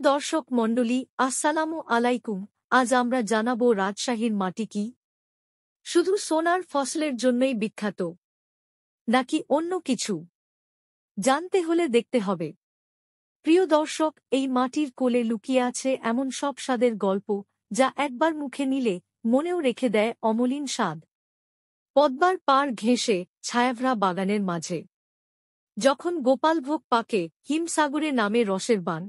দর্শক মণ্ডলী, আসসালামু আলাইকুম। আজ আমরা জানাবো রাজশাহীর মাটি কি শুধু সোনার ফসলের জন্যই বিখ্যাত, নাকি অন্য কিছু? জানতে হলে দেখতে হবে। প্রিয় দর্শক, এই মাটির কোলে লুকিয়ে আছে এমন সব স্বাদের গল্প, যা একবার মুখে নিলে মনেও রেখে দেয় অমলিন স্বাদ। পদ্মার পাড় ঘেঁষে ছায়াভরা বাগানের মাঝে যখন গোপালভোগ পাকে হিমসাগরে নামে রসের বান,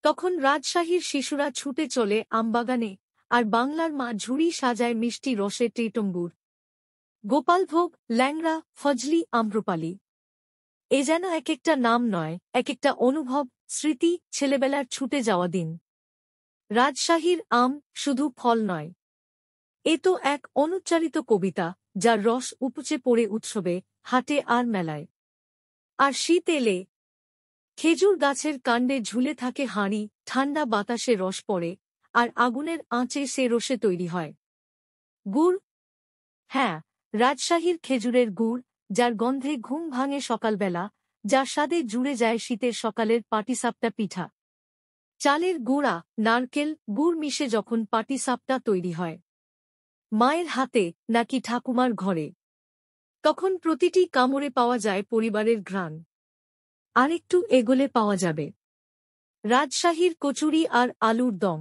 তখন রাজশাহীর শিশুরা ছুটে চলে আমবাগানে, আর বাংলার মা ঝুড়ি সাজায় মিষ্টি রসে টেটম্বুর, গোপালভোগ, ল্যাংড়া, ফজলি, আম্রপালি। এ যেন এক একটা নাম নয়, এক একটা অনুভব, স্মৃতি, ছেলেবেলার ছুটে যাওয়া দিন। রাজশাহীর আম শুধু ফল নয়, এ তো এক অনুচ্চারিত কবিতা, যার রস উপচে পড়ে উৎসবে, হাটে আর মেলায়। আর শীত এলে খেজুর গাছের কাণ্ডে ঝুলে থাকে হাঁড়ি, ঠান্ডা বাতাসে রস পড়ে, আর আগুনের আঁচে সে রসে তৈরি হয় গুড়। হ্যাঁ, রাজশাহীর খেজুরের গুড়, যার গন্ধে ঘুম ভাঙে সকালবেলা, যার স্বাদে জুড়ে যায় শীতের সকালের পাটিসাপটা পিঠা। চালের গুঁড়া, নারকেল, গুড় মিশে যখন পাটিসাপটা তৈরি হয় মায়ের হাতে নাকি ঠাকুমার ঘরে, তখন প্রতিটি কামড়ে পাওয়া যায় পরিবারের ঘ্রাণ। আরেকটু এগোলে পাওয়া যাবে রাজশাহীর কচুরি আর আলুর দম।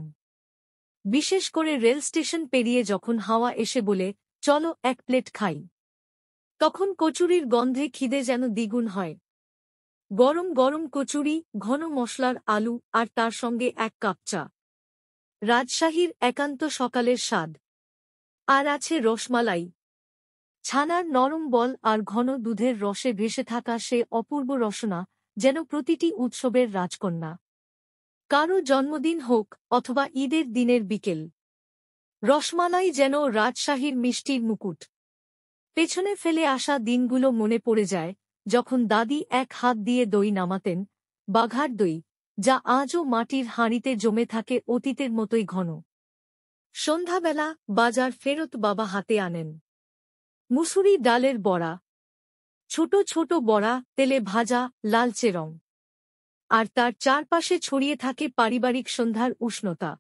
বিশেষ করে রেল স্টেশন পেরিয়ে যখন হাওয়া এসে বলে, চলো এক প্লেট খাই, তখন কচুরির গন্ধে খিদে যেন দ্বিগুণ হয়। গরম গরম কচুরি, ঘন মশলার আলু, আর তার সঙ্গে এক কাপ চা, রাজশাহীর একান্ত সকালের স্বাদ। আর আছে রসমালাই, ছানার নরম বল আর ঘন দুধের রসে ভেসে থাকা সে অপূর্ব রসনা, যেন প্রতিটি উৎসবের রাজকন্যা। কারো জন্মদিন হোক অথবা ঈদের দিনের বিকেল, রসমালাই যেন রাজশাহীর মিষ্টির মুকুট। পেছনে ফেলে আসা দিনগুলো মনে পড়ে যায়, যখন দাদি এক হাত দিয়ে দই নামাতেন, বাঘার দই, যা আজও মাটির হাঁড়িতে জমে থাকে অতীতের মতোই ঘন। সন্ধ্যাবেলা বাজার ফেরত বাবা হাতে আনেন মুসুরি ডালের বড়া, ছোট ছোট বড়া, তেলে ভাজা, লালচে রং, আর তার চারপাশে ছড়িয়ে থাকে পারিবারিক সন্ধ্যার উষ্ণতা।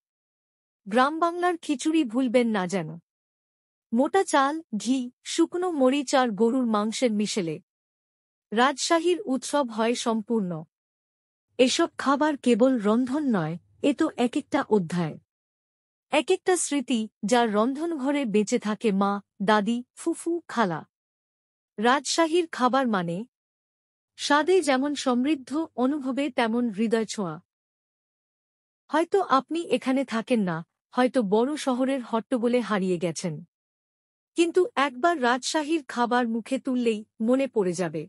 গ্রামবাংলার খিচুড়ি ভুলবেন না যেন। মোটা চাল, ঘি, শুকনো মরিচ আর গরুর মাংসের মিশেলে রাজশাহীর উৎসব হয় সম্পূর্ণ। এসব খাবার কেবল রন্ধন নয়, এ তো এক একটা অধ্যায়, এক একটা স্মৃতি, যার রন্ধনঘরে বেঁচে থাকে মা, দাদি, ফুফু, খালা। রাজশাহীর খাবার মানে স্বাদে যেমন সমৃদ্ধ, অনুভবে তেমন হৃদয় ছোঁয়া। হয়তো আপনি এখানে থাকেন না, হয়তো বড় শহরের হট্টগোলে হারিয়ে গেছেন, কিন্তু একবার রাজশাহীর খাবার মুখে তুললেই মনে পড়ে যাবে,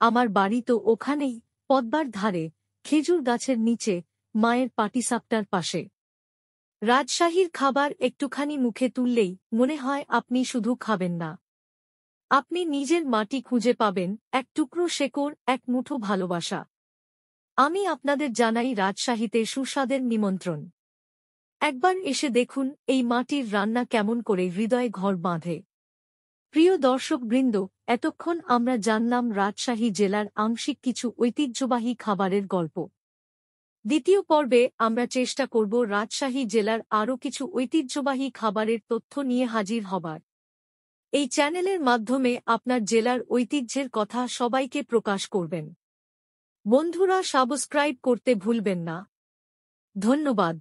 আমার বাড়ি তো ওখানেই, পদ্মার ধারে, খেজুর গাছের নিচে, মায়ের পাটিসাপটার পাশে। রাজশাহীর খাবার একটুখানি মুখে তুললেই মনে হয় আপনি শুধু খাবেন না, আপনি নিজের মাটি খুঁজে পাবেন, এক টুকরো শেকড়, এক মুঠো ভালোবাসা। আমি আপনাদের জানাই রাজশাহীতে সুস্বাদের নিমন্ত্রণ। একবার এসে দেখুন এই মাটির রান্না কেমন করে হৃদয়ে ঘর বাঁধে। প্রিয় দর্শকবৃন্দ, এতক্ষণ আমরা জানলাম রাজশাহী জেলার আংশিক কিছু ঐতিহ্যবাহী খাবারের গল্প। দ্বিতীয় পর্বে আমরা চেষ্টা করব রাজশাহী জেলার আরও কিছু ঐতিহ্যবাহী খাবারের তথ্য নিয়ে হাজির হবার। এই চ্যানেলের মাধ্যমে আপনার জেলার ঐতিহ্যের কথা সবাইকে প্রকাশ করবেন। বন্ধুরা, সাবস্ক্রাইব করতে ভুলবেন না। ধন্যবাদ।